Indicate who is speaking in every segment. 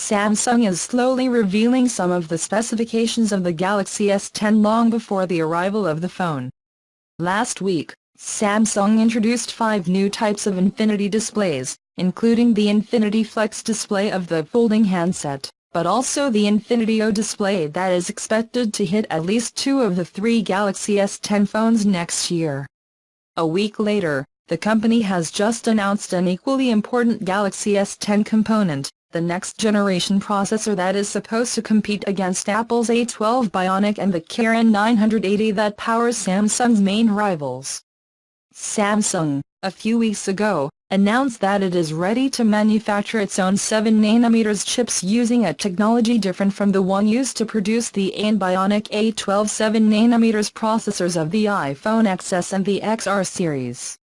Speaker 1: Samsung is slowly revealing some of the specifications of the Galaxy S10 long before the arrival of the phone. Last week, Samsung introduced 5 new types of Infinity displays, including the Infinity Flex display of the folding handset, but also the Infinity O display that is expected to hit at least 2 of the 3 Galaxy S10 phones next year. A week later, the company has just announced an equally important Galaxy S10 component, the next-generation processor that is supposed to compete against Apple's A12 Bionic and the Kirin 980 that powers Samsung's main rivals. Samsung, a few weeks ago, announced that it is ready to manufacture its own 7nm chips using a technology different from the one used to produce the Aion Bionic A12 7nm processors of the iPhone XS and the XR series.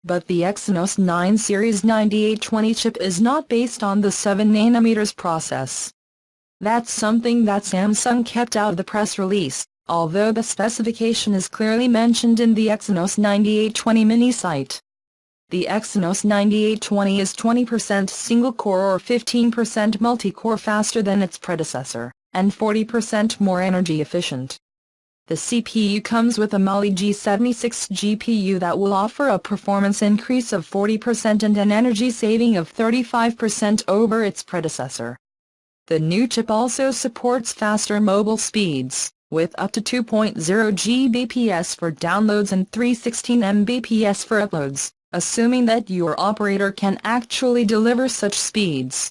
Speaker 1: But the Exynos 9 Series 9820 chip is not based on the 7nm process. That's something that Samsung kept out of the press release, although the specification is clearly mentioned in the Exynos 9820 mini site. The Exynos 9820 is 20% single-core or 15% multi-core faster than its predecessor, and 40% more energy efficient. The CPU comes with a Mali G76 GPU that will offer a performance increase of 40% and an energy saving of 35% over its predecessor. The new chip also supports faster mobile speeds, with up to 2.0 Gbps for downloads and 316 Mbps for uploads, assuming that your operator can actually deliver such speeds.